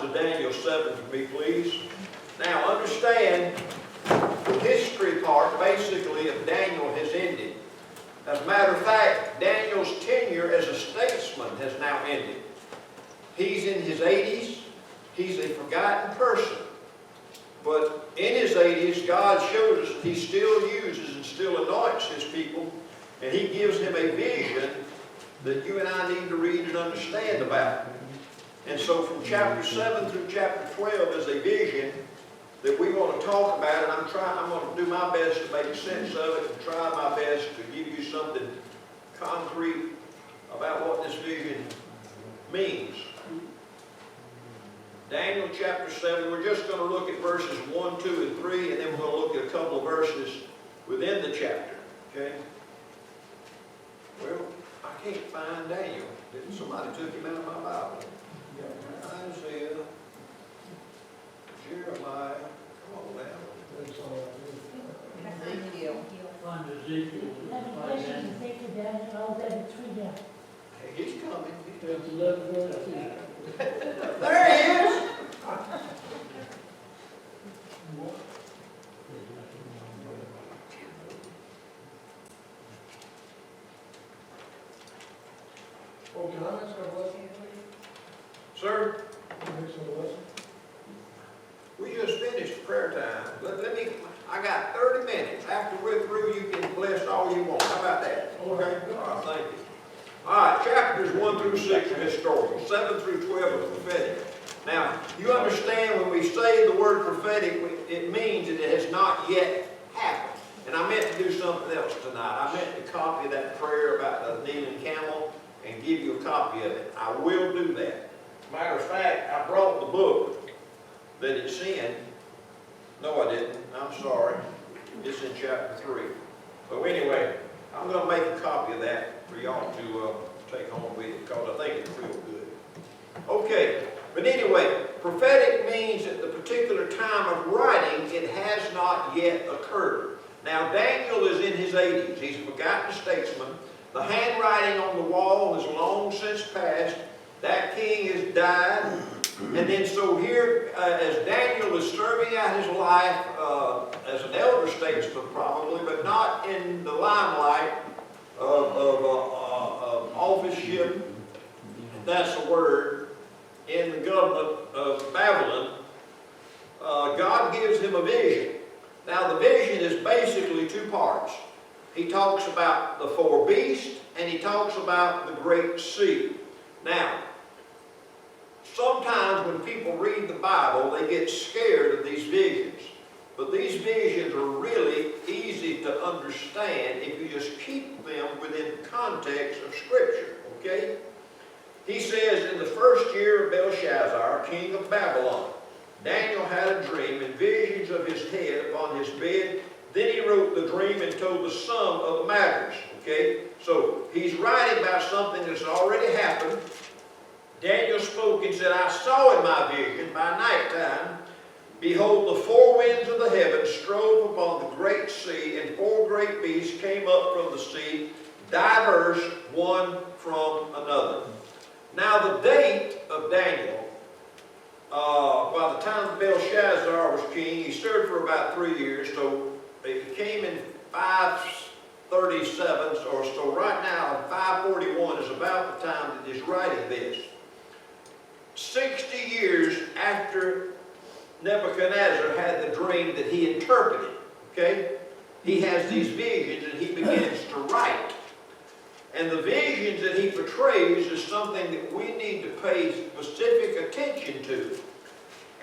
to Daniel 7 for me, please. Now, understand, the history part, basically, of Daniel has ended. As a matter of fact, Daniel's tenure as a statesman has now ended. He's in his 80s. He's a forgotten person. But in his 80s, God shows us that he still uses and still anoints his people, and he gives him a vision that you and I need to read and understand about. And so from chapter 7 through chapter 12 is a vision that we want to talk about, and I'm going to do my best to make sense of it and try my best to give you something concrete about what this vision means. Daniel chapter 7, we're just going to look at verses 1, 2, and 3, and then we're going to look at a couple of verses within the chapter. Okay? Well, I can't find Daniel. Somebody took him out of my Bible. Isaiah, Jeremiah, come on now. Ezekiel. Find Ezekiel. Hey, he's coming. That's 11 verse 2. There he is. Oh, can I ask a question, please? Sir, Can I ask a question? we just finished prayer time. I got 30 minutes. After we're through, you can bless all you want. How about that? Okay? All right, thank you. All right, chapters 1 through 6 are historical. 7 through 12 are prophetic. Now, you understand when we say the word prophetic, it means that it has not yet happened. And I meant to do something else tonight. I meant to copy that prayer about the kneeling camel and give you a copy of it. I will do that. Matter of fact, I brought the book that it's in. No, I didn't. I'm sorry. It's in chapter 3. So anyway, I'm going to make a copy of that for y'all to take home with you because I think it's real good. Okay, but anyway, prophetic means at the particular time of writing, it has not yet occurred. Now, Daniel is in his 80s. He's a forgotten statesman. The handwriting on the wall is long since passed. That king has died. And then so here, as Daniel is serving out his life as an elder statesman probably, but not in the limelight of officeship, that's the word, in the government of Babylon, God gives him a vision. Now the vision is basically two parts. He talks about the four beasts, and he talks about the great sea. Now, sometimes when people read the Bible, they get scared of these visions. But these visions are really easy to understand if you just keep them within the context of Scripture, okay? He says, in the first year of Belshazzar, king of Babylon, Daniel had a dream and visions of his head upon his bed. Then he wrote the dream and told the sum of the matters, okay? So he's writing about something that's already happened. Daniel spoke and said, I saw in my vision by nighttime, behold, the four winds of the heavens strove upon the great sea, and four great beasts came up from the sea, diverse one from another. Now the date of Daniel, by the time Belshazzar was king, he served for about 3 years, so it came in 537, or so right now 541 is about the time that he's writing this. 60 years after Nebuchadnezzar had the dream that he interpreted, okay? He has these visions and he begins to write. And the visions that he portrays is something that we need to pay specific attention to.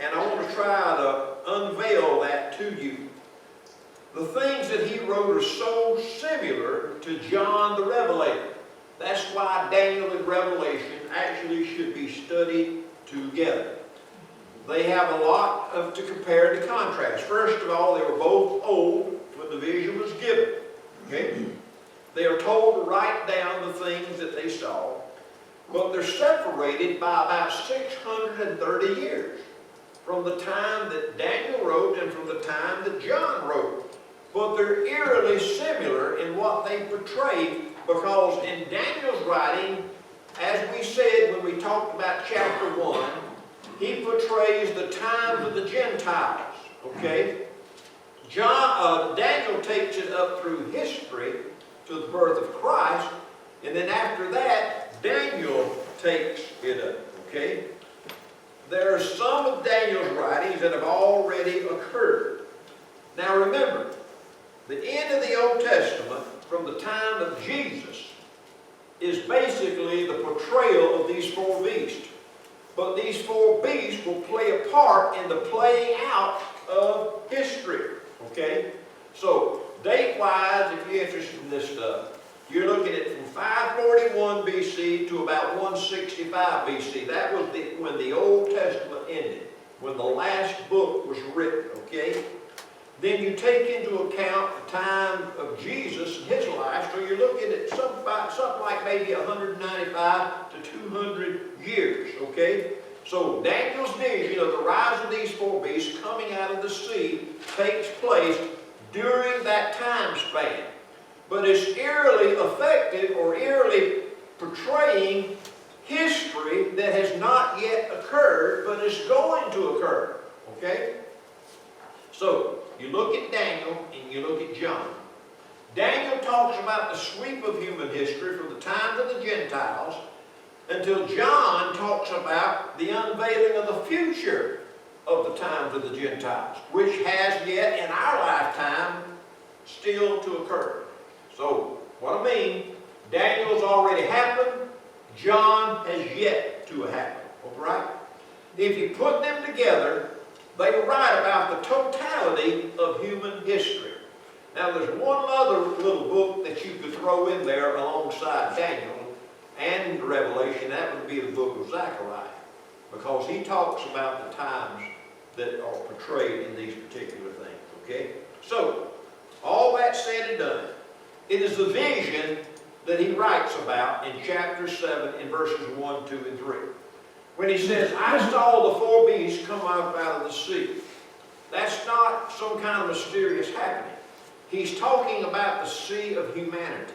And I want to try to unveil that to you. The things that he wrote are so similar to John the Revelator. That's why Daniel and Revelation actually should be studied together. They have a lot to compare and to contrast. First of all, they were both old when the vision was given. Okay? They are told to write down the things that they saw, but they're separated by about 630 years from the time that Daniel wrote and from the time that John wrote. But they're eerily similar in what they portray, because in Daniel's writing, as we said when we talked about chapter 1, he portrays the times of the Gentiles, okay? Daniel takes it up through history to the birth of Christ, and then after that, Daniel takes it up, okay? There are some of Daniel's writings that have already occurred. Now remember, the end of the Old Testament, from the time of Jesus, is basically the portrayal of these four beasts. But these four beasts will play a part in the playing out of history. Okay? So, date-wise, if you're interested in this stuff, you're looking at from 541 BC to about 165 BC. That was when the Old Testament ended, when the last book was written. Okay? Then you take into account the time of Jesus and his life, so you're looking at something like maybe 195 to 200 years, okay? So Daniel's vision of the rise of these four beasts coming out of the sea takes place during that time span. But it's eerily affected or eerily portraying history that has not yet occurred, but is going to occur, okay? So, you look at Daniel and you look at John. Daniel talks about the sweep of human history from the times of the Gentiles until John talks about the unveiling of the future of the times of the Gentiles, which has yet in our lifetime still to occur. So, what I mean, Daniel's already happened, John has yet to happen. All right? If you put them together, they write about the totality of human history. Now, there's one other little book that you could throw in there alongside Daniel and Revelation. That would be the book of Zechariah, because he talks about the times that are portrayed in these particular things. Okay? So, all that said and done, it is the vision that he writes about in chapter 7 in verses 1, 2, and 3. When he says, I saw the four beasts come up out of the sea. That's not some kind of mysterious happening. He's talking about the sea of humanity.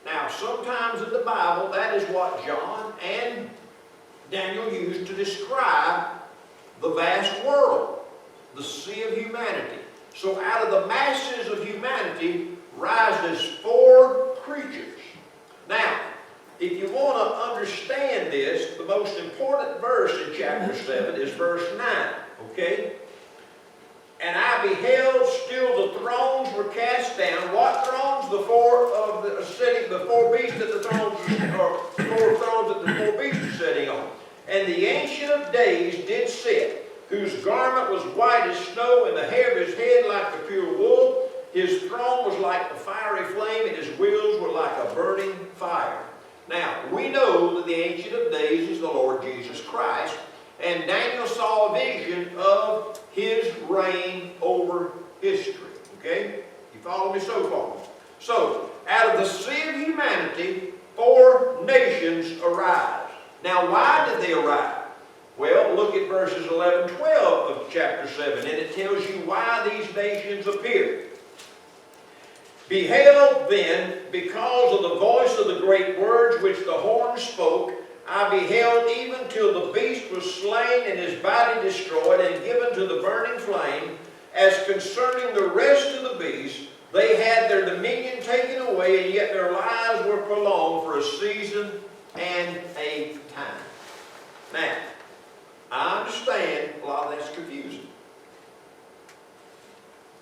Now, sometimes in the Bible, that is what John and Daniel used to describe the vast world, the sea of humanity. So out of the masses of humanity rises four creatures. Now, if you want to understand this, the most important verse in chapter 7 is verse 9, okay? And I beheld, still the thrones were cast down. What thrones? The four beasts that the thrones, or four thrones that the four beasts are sitting on. And the Ancient of Days did sit, whose garment was white as snow, and the hair of his head like the pure wool. His throne was like the fiery flame, and his wheels were like a burning fire. Now, we know that the Ancient of Days is the Lord Jesus Christ, and Daniel saw a vision of his reign over history. Okay? You follow me so far? So, out of the sea of humanity, four nations arise. Now, why did they arise? Well, look at verses 11, 12 of chapter 7, and it tells you why these nations appeared. Beheld then, because of the voice of the great words which the horn spoke, I beheld even till the beast was slain and his body destroyed and given to the burning flame. As concerning the rest of the beasts, they had their dominion taken away, and yet their lives were prolonged for a season and a time. Now, I understand a lot of that's confusing.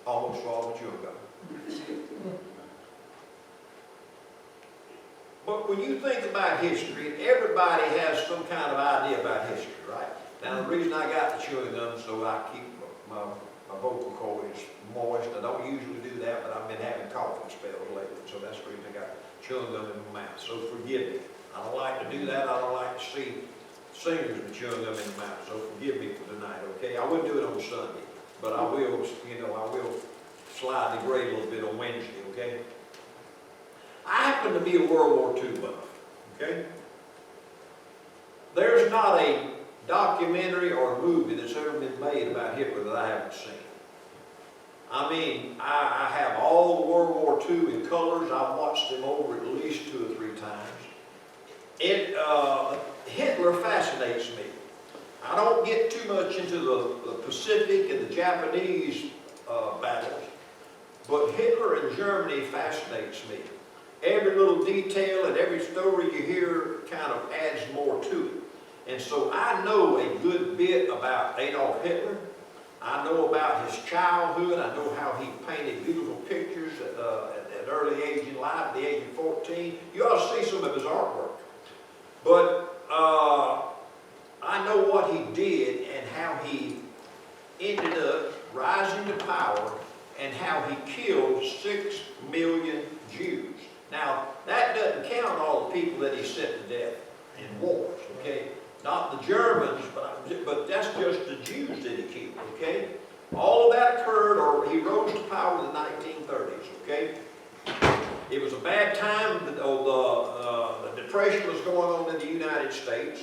Almost swallowed chewing gum. But when you think about history, everybody has some kind of idea about history, right? Now, the reason I got the chewing gum is so I keep my vocal cords moist. I don't usually do that, but I've been having coughing spells lately, so that's the reason I got chewing gum in my mouth. So forgive me. I don't like to do that. I don't like to see singers with chewing gum in the mouth, so forgive me for tonight, okay? I wouldn't do it on Sunday, but I will, I will slide the grade a little bit on Wednesday, okay? I happen to be a World War II buff, okay? There's not a documentary or a movie that's ever been made about Hitler that I haven't seen. I mean, I have all the World War II in colors. I've watched them over at least 2 or 3 times. Hitler fascinates me. I don't get too much into the Pacific and the Japanese battles, but Hitler in Germany fascinates me. Every little detail and every story you hear kind of adds more to it. And so I know a good bit about Adolf Hitler. I know about his childhood. I know how he painted beautiful pictures at an early age in life, at the age of 14. You ought to see some of his artwork. But I know what he did and how he ended up rising to power and how he killed 6 million Jews. Now, that doesn't count all the people that he sent to death in wars, okay? Not the Germans, but that's just the Jews that he killed, okay? All of that occurred, or he rose to power in the 1930s, okay? It was a bad time. The Depression was going on in the United States,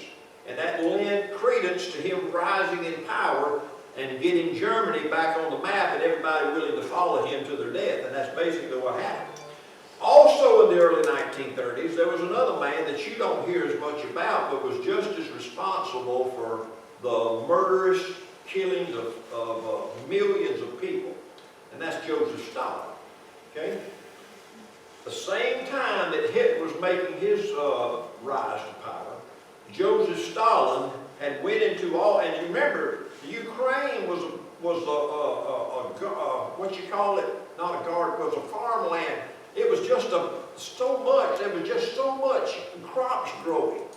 and that lent credence to him rising in power and getting Germany back on the map and everybody willing to follow him to their death, and that's basically what happened. Also in the early 1930s, there was another man that you don't hear as much about, but was just as responsible for the murderous killings of millions of people, and that's Joseph Stalin, okay? The same time that Hitler was making his rise to power, Joseph Stalin had went into all, and you remember, the Ukraine was what you call it, not a garden, it was a farmland. It was just so much, there was just so much crops growing.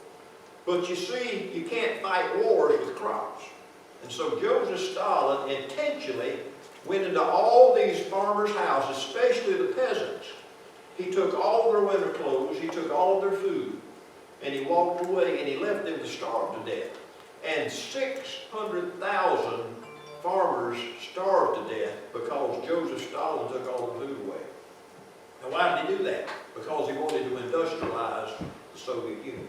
But you see, you can't fight wars with crops. And so Joseph Stalin intentionally went into all these farmers' houses, especially the peasants. He took all their winter clothes, he took all their food, and he walked away and he left them to starve to death. And 600,000 farmers starved to death because Joseph Stalin took all the food away. Now, why did he do that? Because he wanted to industrialize the Soviet Union.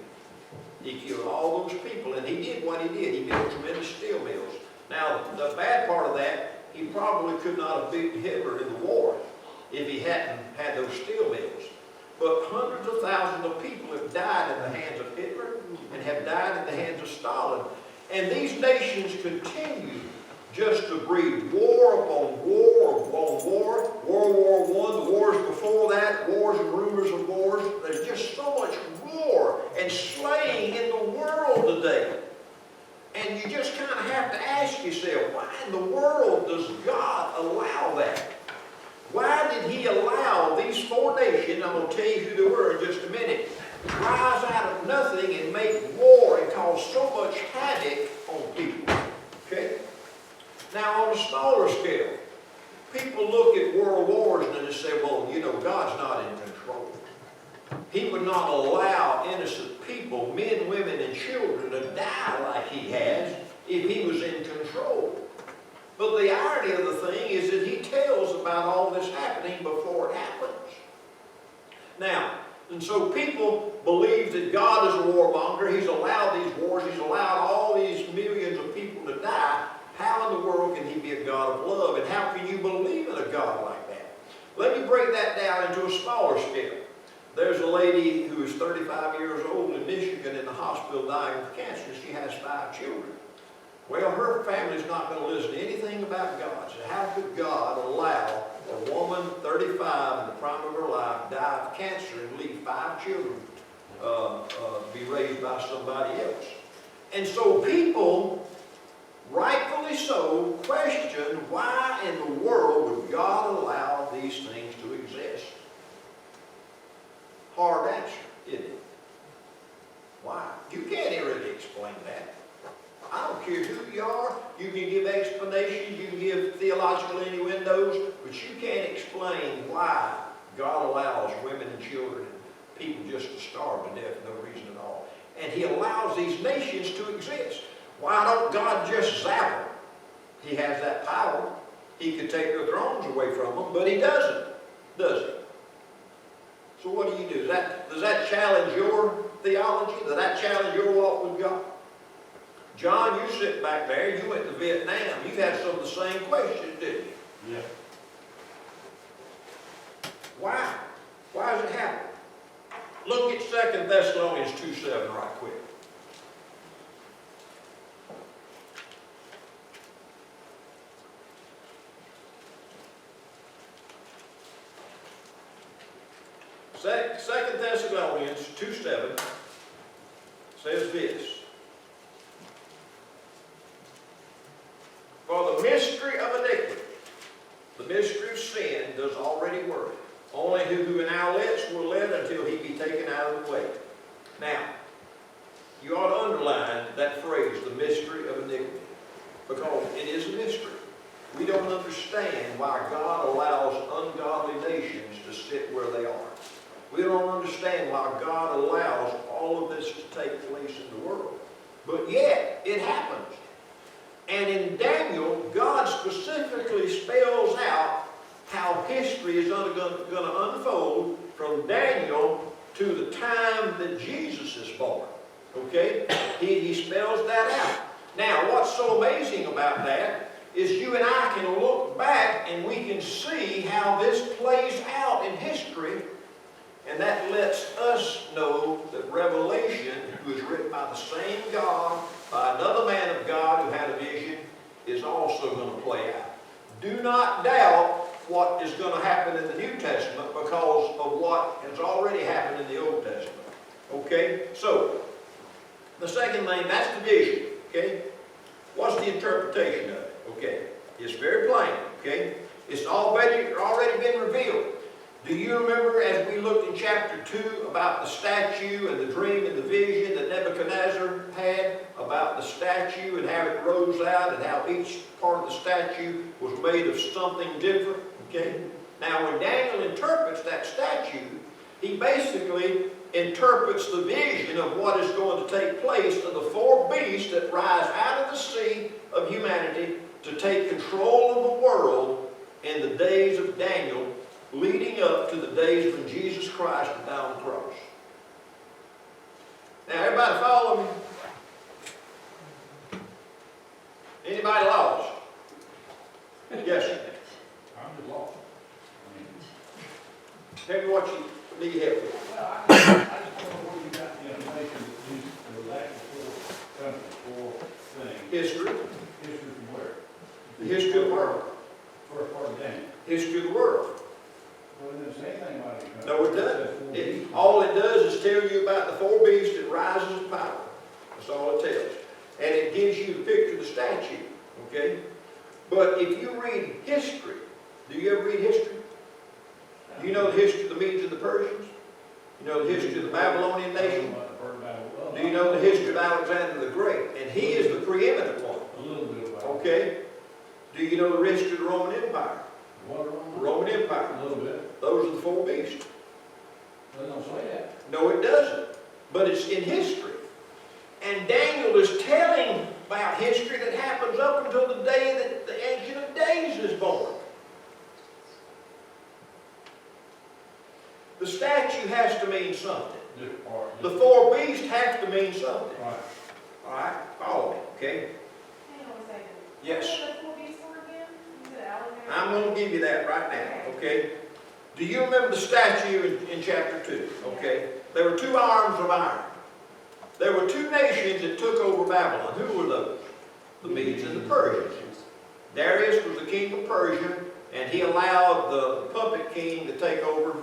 He killed all those people, and he did what he did. He built tremendous steel mills. Now, the bad part of that, he probably could not have beaten Hitler in the war if he hadn't had those steel mills. But hundreds of thousands of people have died in the hands of Hitler and have died in the hands of Stalin. And these nations continue just to breed war upon war upon war. World War I, the wars before that, wars and rumors of wars. There's just so much war and slaying in the world today. And you just kind of have to ask yourself, why in the world does God allow that? Why did he allow these 4 nations, I'm going to tell you who they were in just a minute, rise out of nothing and make war and cause so much havoc on people? Okay? Now, on a smaller scale, people look at world wars and they say, well, you know, God's not in control. He would not allow innocent people, men, women, and children to die like he has if he was in control. But the irony of the thing is that he tells about all this happening before it happens. Now, and so people believe that God is a warmonger. He's allowed these wars. He's allowed all these millions of people to die. How in the world can he be a God of love? And how can you believe in a God like that? Let me break that down into a smaller scale. There's a lady who is 35 years old in Michigan in the hospital dying of cancer. She has 5 children. Well, her family's not going to listen to anything about God. So how could God allow a woman 35 in the prime of her life die of cancer and leave 5 children be raised by somebody else? And so people, rightfully so, question why in the world would God allow these things to exist? Hard answer, isn't it? Why? You can't really explain that. I don't care who you are. You can give explanations, you can give theological innuendos, but you can't explain why God allows women and children and people just to starve to death for no reason at all. And he allows these nations to exist. Why don't God just zap them? He has that power. He could take their thrones away from them, but he doesn't, does he? So what do you do? Does that challenge your theology? Does that challenge your walk with God? John, you sit back there. You went to Vietnam. You had some of the same questions, didn't you? Yeah. Why? Why does it happen? Look at 2 Thessalonians 2:7 right quick. Second Thessalonians 2:7 says this. For the mystery of iniquity, the mystery of sin, does already work. Only who in our midst will live until he be taken out of the way. Now, you ought to underline that phrase, the mystery of iniquity, because it is a mystery. We don't understand why God allows ungodly nations to sit where they are. We don't understand why God allows all of this to take place in the world. But yet, it happens. And in Daniel, God specifically spells out how history is going to unfold from Daniel to the time that Jesus is born. Okay? He spells that out. Now, what's so amazing about that is you and I can look back and we can see how this plays out in history, and that lets us know that Revelation, who is written by the same God, by another man of God who had a vision, is also going to play out. Do not doubt what is going to happen in the New Testament because of what has already happened in the Old Testament. Okay? So, the second thing, that's the vision. Okay? What's the interpretation of it? Okay? It's very plain. Okay? It's already been revealed. Do you remember as we looked in chapter 2 about the statue and the dream and the vision that Nebuchadnezzar had about the statue and how it rose out and how each part of the statue was made of something different? Okay? Now when Daniel interprets that statue, he basically interprets the vision of what is going to take place of the four beasts that rise out of the sea of humanity to take control of the world in the days of Daniel, leading up to the days when Jesus Christ would die on the cross. Now, everybody follow me? Anybody lost? Yes, sir. I'm just lost. Tell me what you need help with. Well, I just don't know where you got the information that these, the last four things. History. History from where? The history of the world. First part of Daniel. History of the world. Well, it doesn't say anything about it. No, it doesn't. All it does is tell you about the four beasts that rises in power. That's all it tells. And it gives you the picture of the statue. Okay? But if you read history, do you ever read history? Do you know the history of the Medes and the Persians? You know the history of the Babylonian nation? Do you know the history of Alexander the Great? And he is the preeminent one. A little bit about it. Okay? Do you know the history of the Roman Empire? What The wrong? Roman Empire. A little bit. Those are the four beasts. They don't say that. No, it doesn't. But it's in history. And Daniel is telling about history that happens up until the day that the Ancient of Days is born. The statue has to mean something. This part. The four beasts have to mean something. Right. All right? Follow me, okay? Hang on a second. Yes. What are the four beasts for again? Is it Alexander? I'm going to give you that right now, okay? Do you remember the statue in chapter 2? Okay? There were two arms of iron. There were two nations that took over Babylon. Who were those? The Medes and the Persians. Darius was the king of Persia, and he allowed the puppet king to take over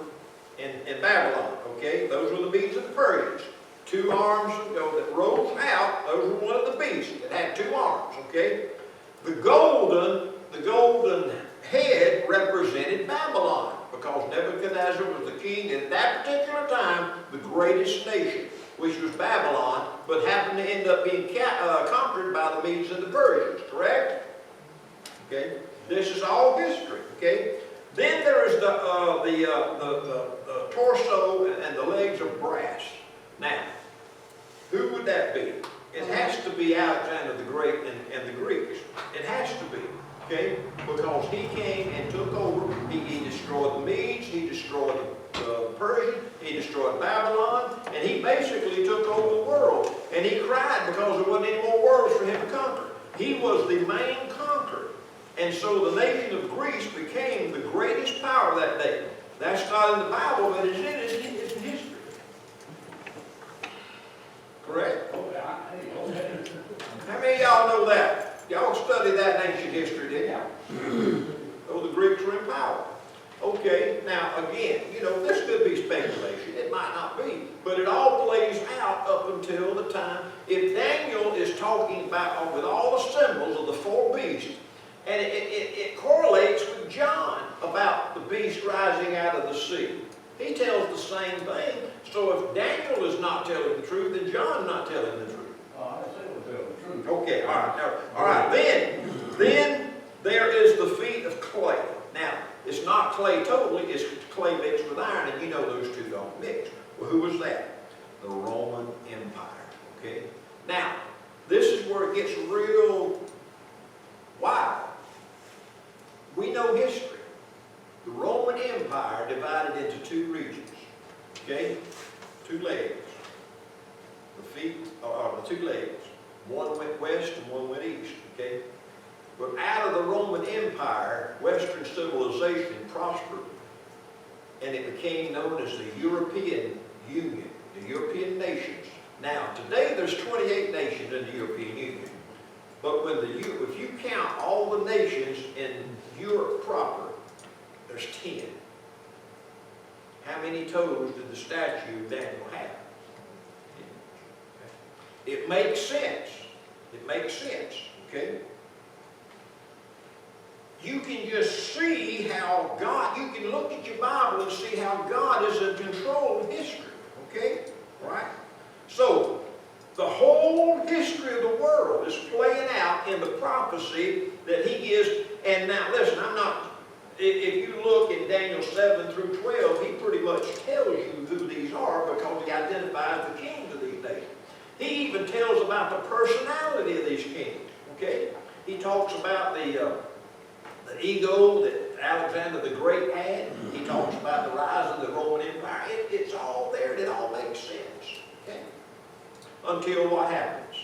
in Babylon. Okay? Those were the Medes and the Persians. Two arms that rose out. Those were one of the beasts that had two arms. Okay? The golden head represented Babylon, because Nebuchadnezzar was the king at that particular time, the greatest nation, which was Babylon, but happened to end up being conquered by the Medes and the Persians, correct? Okay, this is all history. Okay, then there is the torso and the legs of brass. Now, who would that be? It has to be Alexander the Great and the Greeks. It has to be. Okay? Because he came and took over. He destroyed the Medes, he destroyed the Persians, he destroyed Babylon, and he basically took over the world. And he cried because there wasn't any more worlds for him to conquer. He was the main conqueror. And so the nation of Greece became the greatest power that day. That's not in the Bible, but it's in history. Correct? How many of y'all know that? Y'all studied that in ancient history, didn't y'all? Oh, the Greeks were in power. Okay, now again, you know, this could be speculation, it might not be, but it all plays out up until the time, if Daniel is talking about, with all the symbols of the four beasts, and it correlates with John about the beast rising out of the sea. He tells the same thing, so if Daniel is not telling the truth, then John's not telling the truth. I say we'll tell the truth. Okay, all right, then there is the feet of clay. Now, it's not clay totally, it's clay mixed with iron, and you know those two don't mix. Well, who was that? The Roman Empire, okay? Now, this is where it gets real wild. We know history. The Roman Empire divided into two regions, okay? Two legs. The feet, or the two legs. One went west and one went east, okay? But out of the Roman Empire, Western civilization prospered, and it became known as the European Union, the European nations. Now, today there's 28 nations in the European Union, but if you count all the nations in Europe proper, there's 10. How many toes did the statue of Daniel have? It makes sense. It makes sense, okay? You can just see how God, you can look at your Bible and see how God is in control of history, okay? Right? So, the whole history of the world is playing out in the prophecy that he is, and now listen, if you look in Daniel 7 through 12, he pretty much tells you who these are because he identifies the kings of these nations. He even tells about the personality of these kings, okay? He talks about the ego that Alexander the Great had. He talks about the rise of the Roman Empire. It's all there and it all makes sense. Okay? Until what happens?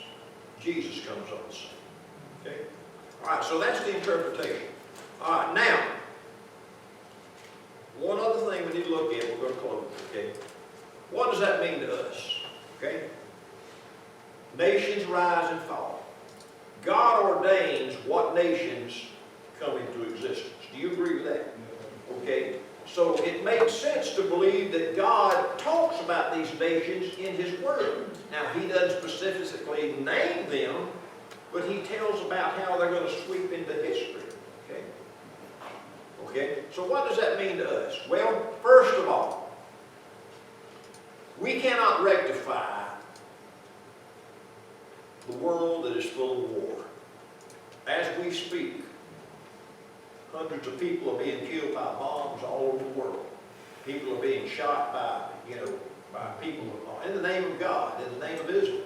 Jesus comes on the scene. Okay? All right, so that's the interpretation. All right, now, one other thing we need to look at, we're going to close, okay? What does that mean to us? Okay? Nations rise and fall. God ordains what nations come into existence. Do you agree with that? Okay, so it makes sense to believe that God talks about these nations in His Word. Now, He doesn't specifically name them, but He tells about how they're going to sweep into history. Okay? Okay, so what does that mean to us? Well, first of all, we cannot rectify the world that is full of war. As we speak, hundreds of people are being killed by bombs all over the world. People are being shot by people in the name of God, in the name of Islam.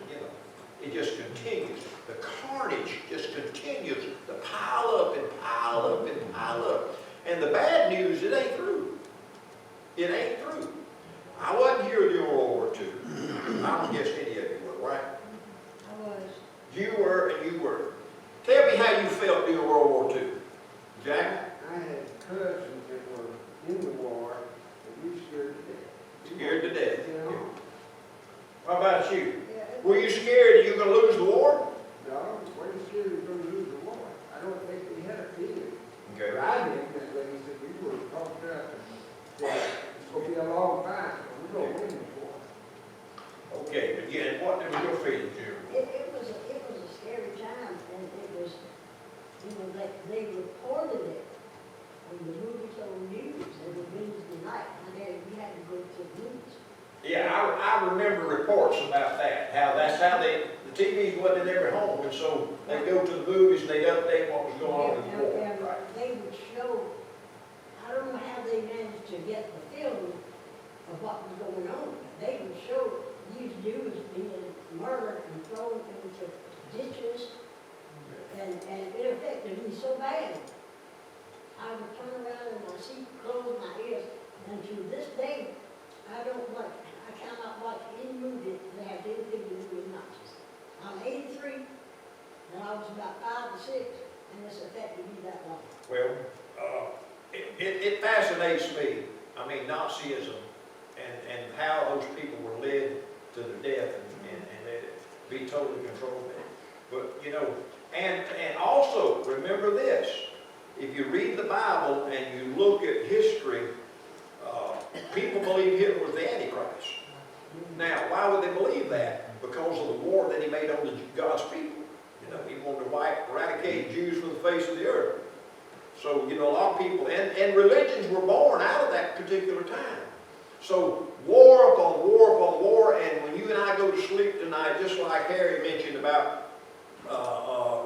It just continues. The carnage just continues to pile up and pile up and pile up. And the bad news, it ain't through. It ain't through. I wasn't here during World War II. I don't guess any of you were, right? I was. You were and you were. Tell me how you felt during World War II. Jack? I had cousins that were in the war, and we scared to death. Scared to death. You know? How about you? Yeah, Were you scared you were going to lose the war? No, wasn't scared we were going to lose the war. I don't think we had a feeling. Okay. But I didn't, that way, he said, we were talked up, and it's going to be a long time, but we're going to win this war. Okay, again, what was your feeling, Jeremy? it was a scary time, and it was, they reported it on the movies on news every Wednesday night. My daddy, we had to go to the movies. Yeah, I remember reports about that, how that's how the TVs wasn't in every home, and so they go to the movies and they'd update what was going on in the war. And Right. they would show, I don't know how they managed to get the film of what was going on. They would show these Jews being murdered and thrown into ditches, and it affected me so bad. I would turn around and my seat, close my ears, and to this day, I cannot watch any movie that has anything to do with Nazis. I'm 83, and I was about 5 or 6, and it's affected me that long. Well, it fascinates me. I mean, Nazism and how those people were led to their death and be totally controlled. But, and also, remember this. If you read the Bible and you look at history, Now, why would they believe that? Because of the war that he made on God's people. You know, he wanted to eradicate Jews from the face of the earth. So, you know, a lot of people, and religions were born out of that particular time. So, war upon war upon war, and when you and I go to sleep tonight, just like Harry mentioned about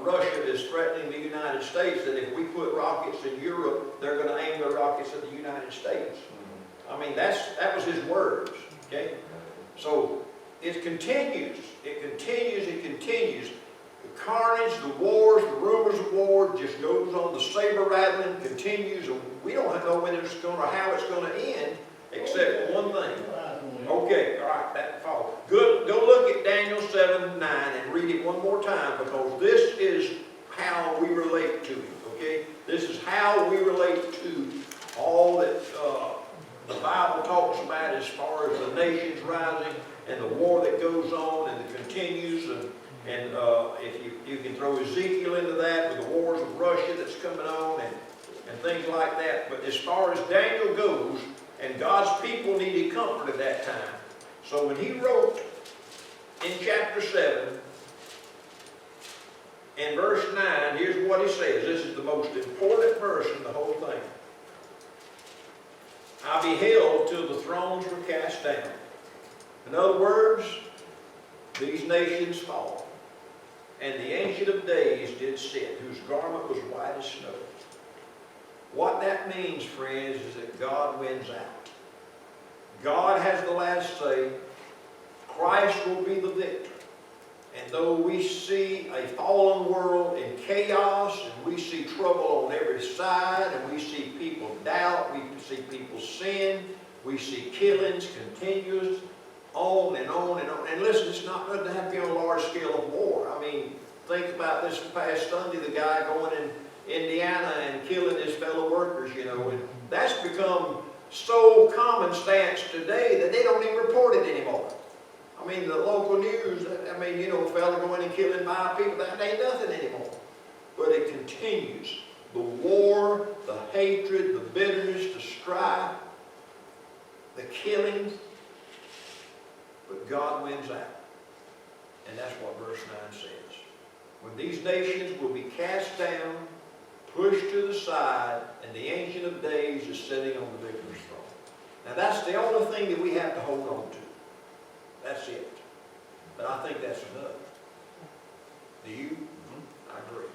Russia is threatening the United States, that if we put rockets in Europe, they're going to aim their rockets at the United States. I mean, that was his words, okay? So, it continues, it continues, it continues. The carnage, the wars, the rumors of war just goes on. The saber rattling continues, and we don't know when it's going to, how it's going to end, except for one thing. Okay, all right, that follows. Good. Go look at Daniel 7:9 and read it one more time, because this is how we relate to it. Okay, this is how we relate to all that the Bible talks about as far as the nations rising and the war that goes on and that continues, and if you can throw Ezekiel into that with the wars of Russia that's coming on and things like that. But as far as Daniel goes, and God's people needed comfort at that time. So when he wrote in chapter 7, in verse 9, here's what he says. This is the most important verse in the whole thing. I beheld till the thrones were cast down. In other words, these nations fall. And the Ancient of Days did sit, whose garment was white as snow. What that means, friends, is that God wins out. God has the last say. Christ will be the victor. And though we see a fallen world in chaos, and we see trouble on every side, and we see people doubt, we see people sin, we see killings continuous, on and on and on. And listen, it's not going to have to be on a large scale of war. I mean, think about this past Sunday, the guy going in Indiana and killing his fellow workers, you know, and that's become so common stance today that they don't even report it anymore. I mean, the local news, I mean, you know, a fellow going and killing 5 people, that ain't nothing anymore. But it continues. The war, the hatred, the bitterness, the strife, the killings, but God wins out. And that's what verse 9 says. When these nations will be cast down, pushed to the side, and the Ancient of Days is sitting on the victor's throne. Now that's the only thing that we have to hold on to. That's it. But I think that's enough. Do you? I agree.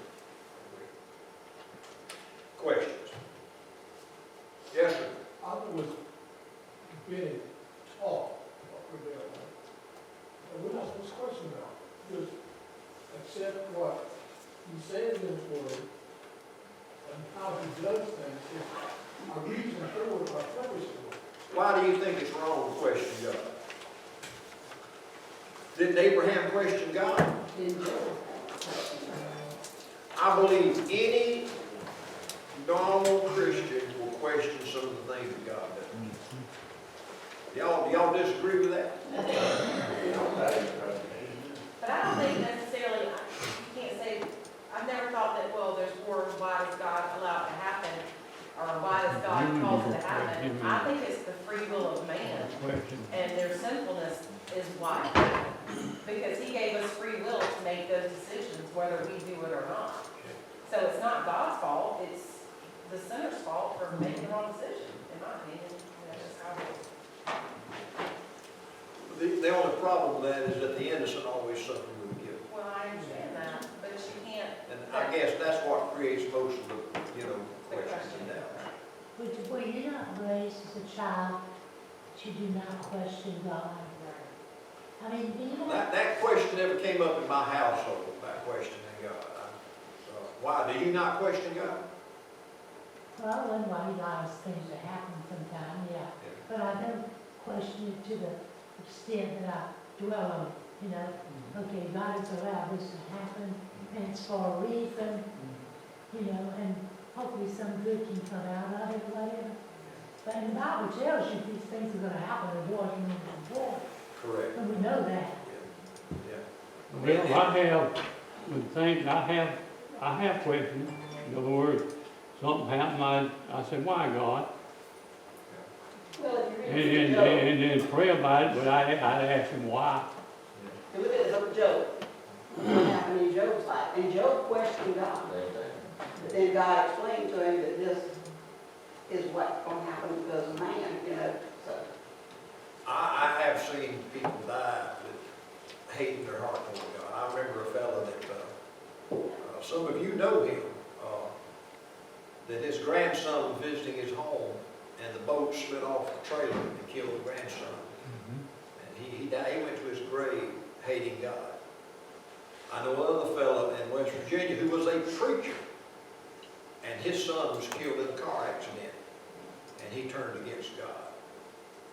Questions? Yes, sir. I was being taught what we're doing. And we're not supposed to question now. Just accept what he says in his word and how he does things. If our reason for it, our purpose for it. Why do you think it's wrong to question God? Didn't Abraham question God? I believe any normal Christian will question some of the things that God does. Do y'all disagree with that? But I don't think necessarily, you can't say, I've never thought that, well, there's wars, why does God allow it to happen? Or why does God cause it to happen? I think it's the free will of man. And their sinfulness is why. Because he gave us free will to make those decisions, whether we do it or not. So it's not God's fault, it's the sinner's fault for making the wrong decision, in my opinion. That's just how it is. The only problem with that is that the innocent always suffer with guilt. Well, I understand that, but you can't. And I guess that's what creates most of the, you know, The questions question. now. But were you not raised as a child to do not question God? I mean, do you know? That question never came up in my household, about questioning God. Why? Do you not question God? Well, I wonder why he allows things to happen sometimes, yeah. But I don't question it to the extent that I dwell on, you know. Okay, God has allowed this to happen, and it's for a reason, you know, and hopefully some good can come out of it, whatever. But the Bible tells you these things are going to happen, the wars and the war. Correct. And we know that. Yeah. Well, I have, with things, I have questions. In other words, something happened, I said, why God? Well, if you And, read and, Job, and then pray about it, but I'd ask him why. you look at the book of Job, what happened in Job's life, and Job questioned God. But then God explained to him that this is what's going to happen because of man, you know, so. I have seen people die that hating their heart toward God. I remember a fellow that, some of you know him, that his grandson was visiting his home, and the boat slid off the trailer and killed the grandson. And he died, he went to his grave hating God. I know another fellow in West Virginia who was a preacher, and his son was killed in a car accident, and he turned against God.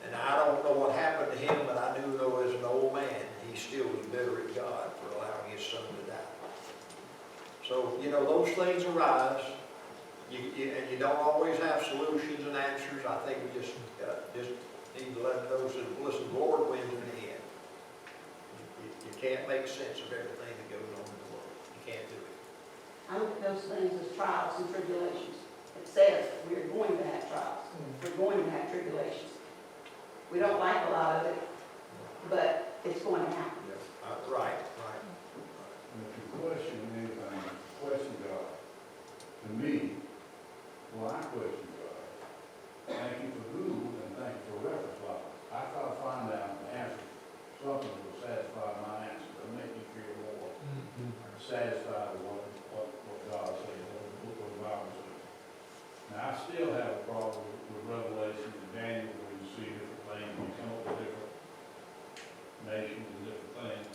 And I don't know what happened to him, but I do know as an old man, he still was bitter at God for allowing his son to die. So, you know, those things arise, and you don't always have solutions and answers. I think we just need to let those that listen, the Lord wins in the end. You can't make sense of everything that goes on in the world. You can't do it. I look at those things as trials and tribulations. It says we're going to have trials. We're going to have tribulations. We don't like a lot of it, but it's going to happen. Right. And if you question anything, question God. To me, well, I question God. Thank you for Google and thank you for reference Bible. I try to find out the answer. Something will satisfy my answer, to make me feel more satisfied with what God says, what the Bible says. Now, I still have a problem with Revelation and Daniel, where you see different things, you come up with different nations and different things.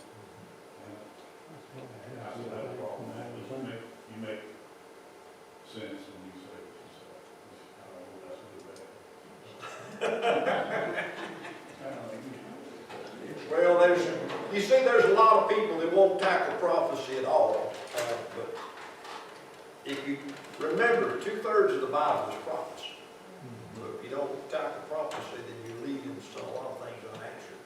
And I still have a problem with that, but you make sense when you say what you say. I don't know, that's Well, you see, there's a lot of people that won't tackle prophecy at all. But if you remember, 2/3 of the Bible is prophecy. But if you don't tackle prophecy, then you leave a lot of things unanswered.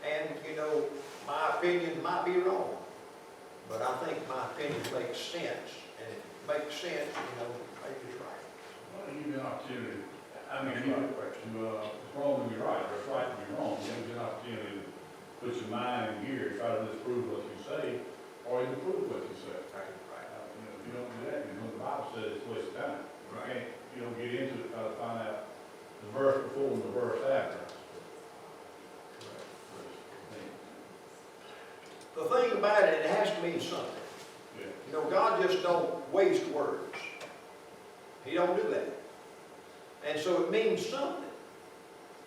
And, you know, my opinion might be wrong, but I think my opinion makes sense. And if it makes sense, you know, maybe it's right. Well, you give you an opportunity. I mean, it's wrong to be right, or it's right to be wrong. You give you an opportunity to put your mind in gear, try to disprove what you say, or even prove what you say. Right. You know, if you don't do that, you know, the Bible says it's waste of time. You don't get into it, try to find out the verse before and the verse after. The thing about it, it has to mean something. Yeah. You know, God just don't waste words. He don't do that. And so it means something.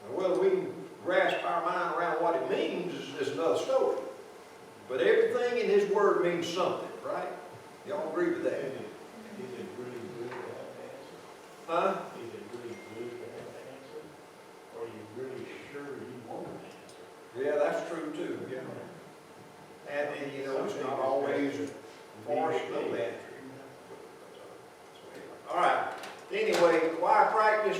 Now, whether we can grasp our mind around what it means is another story. But everything in His Word means something, right? Y'all agree with that? Is it really good to have an answer? Huh? Is it really good to have an answer? Or are you really sure you want an answer? Yeah, that's true too. Yeah. And you know, it's not always for us to know that. All right. Anyway, why practice?